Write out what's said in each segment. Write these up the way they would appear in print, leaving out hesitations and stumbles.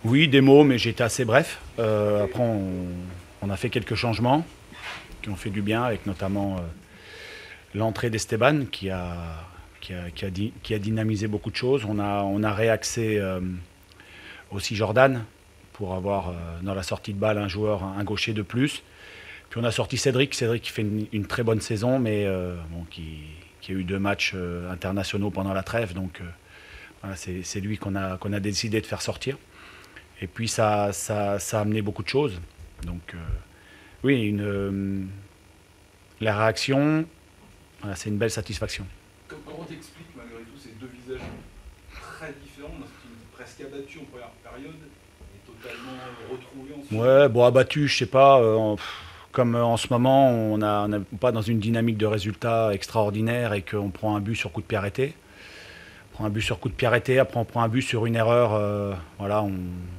Oui, des mots, mais j'étais assez bref. Après, on a fait quelques changements qui ont fait du bien, avec notamment l'entrée d'Esteban qui a dynamisé beaucoup de choses. On a réaxé aussi Jordan pour avoir dans la sortie de balle un joueur, un gaucher de plus. Puis on a sorti Cédric qui fait une très bonne saison, mais bon, qui a eu 2 matchs internationaux pendant la trêve. Donc voilà, c'est lui qu'on a décidé de faire sortir. Et puis ça a amené beaucoup de choses. Donc oui, la réaction, voilà, c'est une belle satisfaction. Comment t'expliques malgré tout ces deux visages très différents, d'un style presque abattu en première période et totalement retrouvé ensuite? Ouais, bon, abattu, je sais pas. Comme en ce moment, on n'est pas dans une dynamique de résultats extraordinaire et qu'on prend un but sur coup de pied arrêté. On prend un but sur coup de pied arrêté, après on prend un but sur une erreur. Voilà,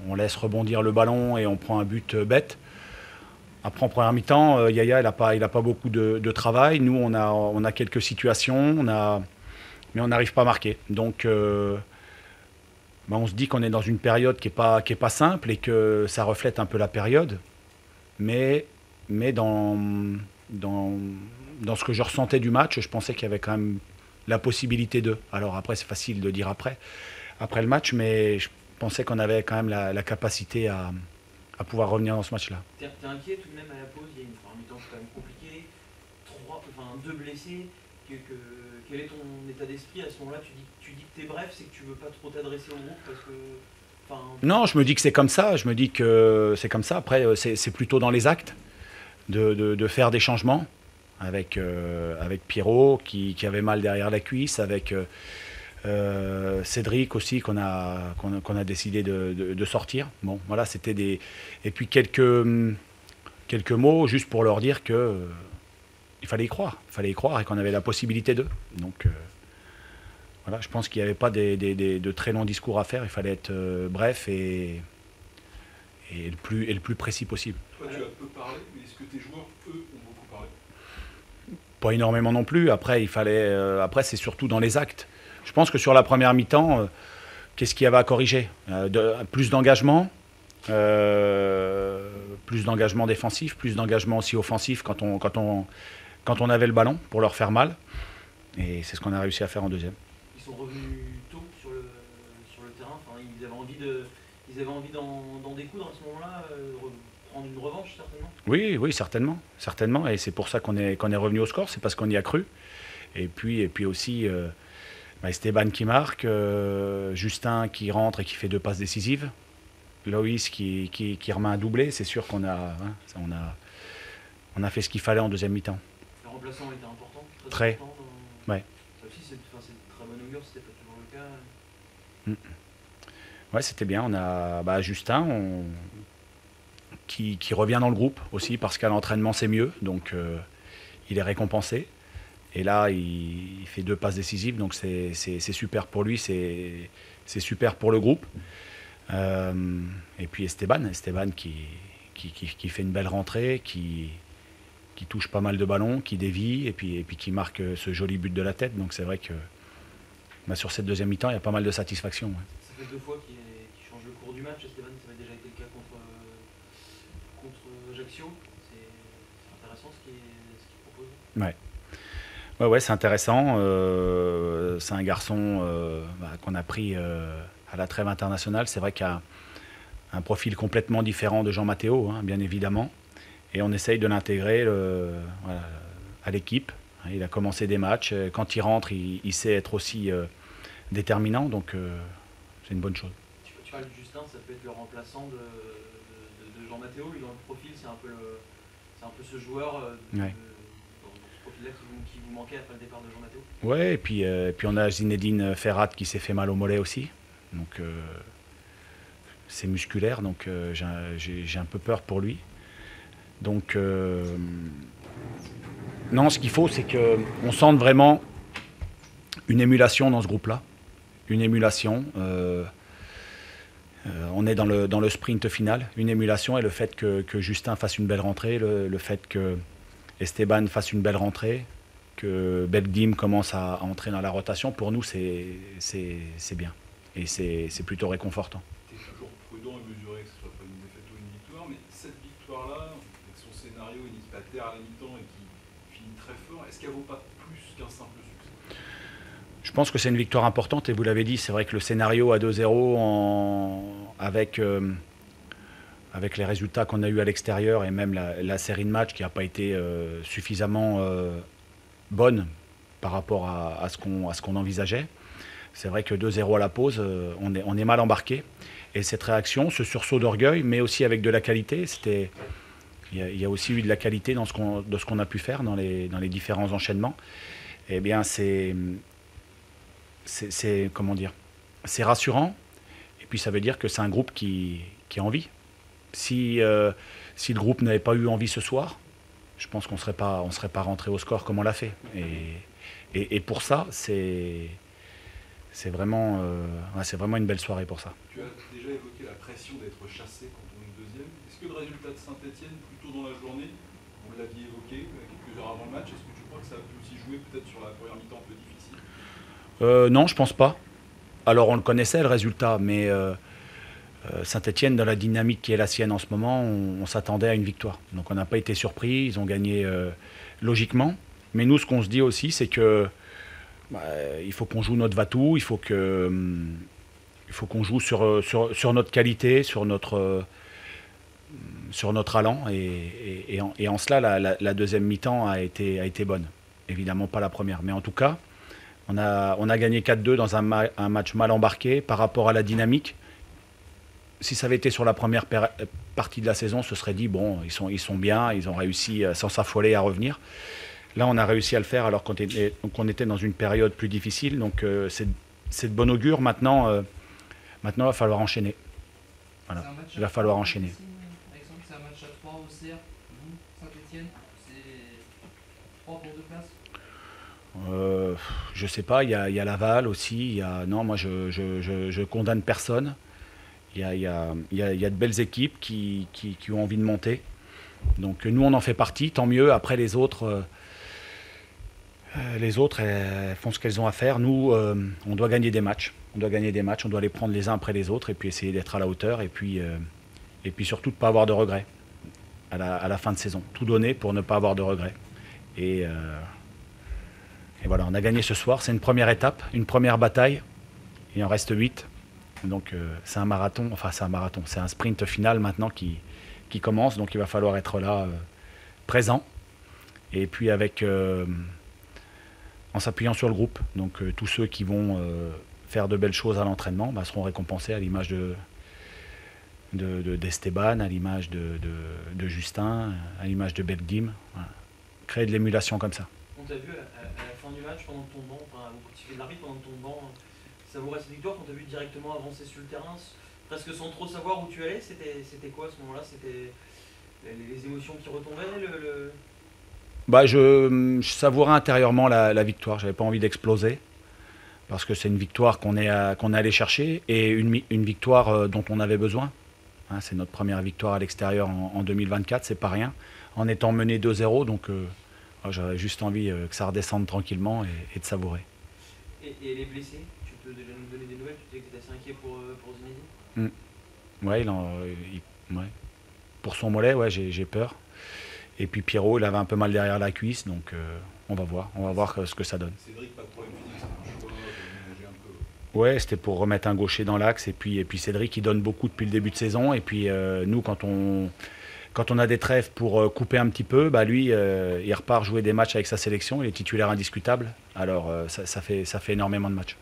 on laisse rebondir le ballon et on prend un but bête. Après, en première mi-temps, Yaya, il a pas beaucoup de travail. Nous, on a quelques situations, mais on n'arrive pas à marquer. Donc, bah, on se dit qu'on est dans une période qui est pas simple et que ça reflète un peu la période. Mais, mais dans ce que je ressentais du match, je pensais qu'il y avait quand même la possibilité de. Alors après, c'est facile de dire après le match, mais je pensais qu'on avait quand même la capacité à pouvoir revenir dans ce match-là. T'es inquiet tout de même à la pause, il y a une première mi-temps qui est quand même compliquée, deux blessés, quel est ton état d'esprit à ce moment-là? Tu dis que t'es bref, c'est que tu veux pas trop t'adresser au groupe parce que... Enfin, Non, je me dis que c'est comme ça. Je me dis que c'est comme ça. Après, c'est plutôt dans les actes de faire des changements avec Pierrot qui avait mal derrière la cuisse, avec Cédric aussi qu'on a décidé de sortir. Bon, voilà, c'était des. Et puis quelques mots juste pour leur dire que il fallait y croire. Il fallait y croire et qu'on avait la possibilité d'eux. Donc voilà, je pense qu'il n'y avait pas de très longs discours à faire. Il fallait être bref et le plus précis possible. Toi, tu as peu parlé, mais est-ce que tes joueurs, eux, ont beaucoup parlé? Pas énormément non plus. Après, après, c'est surtout dans les actes. Je pense que sur la première mi-temps, qu'est-ce qu'il y avait à corriger? Plus d'engagement défensif, plus d'engagement aussi offensif quand on avait le ballon pour leur faire mal. Et c'est ce qu'on a réussi à faire en deuxième. ils sont revenus tôt sur le terrain, enfin, ils avaient envie d'en découdre à ce moment-là, prendre une revanche certainement. Oui, oui, certainement, certainement. Et c'est pour ça qu'on est revenu au score, c'est parce qu'on y a cru. Et puis aussi, bah, Esteban qui marque, Justin qui rentre et qui fait 2 passes décisives, Loïs qui remet un doublé. C'est sûr qu'on a fait ce qu'il fallait en deuxième mi-temps. Le remplaçant était important, très Très, important. ouais. Ça aussi, c'est de très bon augure, c'était pas toujours le cas. Mm. Ouais, c'était bien. On a Justin qui revient dans le groupe aussi parce qu'à l'entraînement c'est mieux, donc il est récompensé. Et là, il fait 2 passes décisives, donc c'est super pour lui, c'est super pour le groupe. Et puis Esteban qui fait une belle rentrée, qui touche pas mal de ballons, qui dévie, et puis qui marque ce joli but de la tête. Donc c'est vrai que bah, sur cette deuxième mi-temps, il y a pas mal de satisfaction. Ouais. Ça fait 2 fois qu'il change le cours du match. Esteban, ça avait déjà été le cas contre Ajaccio. C'est intéressant ce qu'il propose. Ouais. Ouais, c'est intéressant. C'est un garçon qu'on a pris à la trêve internationale. C'est vrai qu'il a un profil complètement différent de Jean Matteo, hein, bien évidemment. Et on essaye de l'intégrer voilà, à l'équipe. Il a commencé des matchs. Quand il rentre, il sait être aussi déterminant. Donc c'est une bonne chose. Tu parles de Justin, ça peut être le remplaçant de Jean Matteo. Lui, dans le profil, c'est un peu ce joueur Ouais. dans ce profil-là qui vous manquait après le départ de Jean Matteo. Ouais, et puis on a Zinedine Ferrat qui s'est fait mal au mollet aussi. Donc c'est musculaire, donc j'ai un peu peur pour lui. Donc non, ce qu'il faut, c'est qu'on sente vraiment une émulation dans ce groupe-là. Une émulation. On est dans le sprint final. Une émulation et le fait que Justin fasse une belle rentrée, le fait que Esteban fasse une belle rentrée, que Beldim commence à entrer dans la rotation, pour nous, c'est bien. Et c'est plutôt réconfortant. Tu es toujours prudent prudent et mesuré, que ce soit pas une défaite ou une victoire, mais cette victoire-là, avec son scénario, une équipe à terre à la mi-temps et qui finit très fort, est-ce qu'elle vaut pas plus qu'un simple succès? Je pense que c'est une victoire importante et vous l'avez dit, c'est vrai que le scénario à 2-0 avec les résultats qu'on a eus à l'extérieur et même la série de matchs qui n'a pas été suffisamment bonne par rapport à ce qu'on envisageait. C'est vrai que 2-0 à la pause, on est mal embarqué. Et cette réaction, ce sursaut d'orgueil, mais aussi avec de la qualité, il y a aussi eu de la qualité dans ce qu'on a pu faire dans les différents enchaînements. Eh bien, comment dire, c'est rassurant. Et puis ça veut dire que c'est un groupe qui a envie. Si le groupe n'avait pas eu envie ce soir, je pense qu'on serait pas rentré au score comme on l'a fait. Et pour ça, c'est vraiment une belle soirée pour ça. Tu as déjà évoqué la pression d'être chassé quand on est deuxième. Est-ce que le résultat de Saint-Etienne, plus tôt dans la journée, vous l'aviez évoqué quelques heures avant le match, est-ce que tu crois que ça a pu aussi jouer peut-être sur la première mi-temps un peu difficile? Non, je pense pas. Alors on le connaissait le résultat, mais Saint-Etienne, dans la dynamique qui est la sienne en ce moment, on s'attendait à une victoire. Donc on n'a pas été surpris, ils ont gagné logiquement. Mais nous, ce qu'on se dit aussi, c'est que il faut qu'on joue notre va-tout, il faut qu'on joue sur notre qualité, sur notre allant. Et en cela, la deuxième mi-temps a été bonne. Évidemment pas la première. Mais en tout cas, on a gagné 4-2 dans un match mal embarqué par rapport à la dynamique. Si ça avait été sur la première partie de la saison, ce serait dit, bon, ils sont bien, ils ont réussi sans s'affoler à revenir. Là, on a réussi à le faire alors qu'on était dans une période plus difficile. Donc, c'est de bon augure. Maintenant, il va falloir enchaîner. Voilà. Il va falloir enchaîner. Par exemple, c'est un match à 3 au CR, vous, Saint-Etienne, c'est 3 pour 2 places. Je sais pas, il y a Laval aussi. Non, moi, je condamne personne. Il y a de belles équipes qui ont envie de monter. Donc, nous, on en fait partie. Tant mieux. Après, les autres, elles font ce qu'elles ont à faire. Nous, on doit gagner des matchs. On doit les prendre les uns après les autres et puis essayer d'être à la hauteur. Et puis surtout, de ne pas avoir de regrets à la fin de saison. Tout donner pour ne pas avoir de regrets. Et voilà, on a gagné ce soir. C'est une première étape, une première bataille. Il en reste 8. Donc c'est un marathon, c'est un sprint final maintenant qui commence. Donc il va falloir être là, présent. Et puis en s'appuyant sur le groupe. Donc tous ceux qui vont faire de belles choses à l'entraînement seront récompensés à l'image d'Esteban, à l'image de Justin, à l'image de Beldim. Voilà. Créer de l'émulation comme ça. On t'a vu à la fin du match, pendant ton banc, au petit fait de l'arbitre, pendant ton banc, savourer cette victoire, quand t'as vu directement avancer sur le terrain, presque sans trop savoir où tu allais, c'était quoi à ce moment-là? C'était les émotions qui retombaient Je savourais intérieurement la victoire. J'avais pas envie d'exploser parce que c'est une victoire qu'on est allé chercher et une victoire dont on avait besoin. Hein, c'est notre première victoire à l'extérieur en 2024, c'est pas rien. En étant mené 2-0, donc j'avais juste envie que ça redescende tranquillement et de savourer. Et les blessés, tu peux déjà nous donner des nouvelles? Tu disais que tu étais assez inquiet pour Zinedine. Ouais, pour son mollet, ouais, j'ai peur. Et puis Pierrot, il avait un peu mal derrière la cuisse, donc on va voir ce que ça donne. Cédric, pas de problème physique, c'est un choix de ménager un peu. Ouais, c'était pour remettre un gaucher dans l'axe. Et puis Cédric, il donne beaucoup depuis le début de saison. Et puis nous, quand on a des trêves pour couper un petit peu, lui, il repart jouer des matchs avec sa sélection. Il est titulaire indiscutable. Alors ça fait énormément de matchs.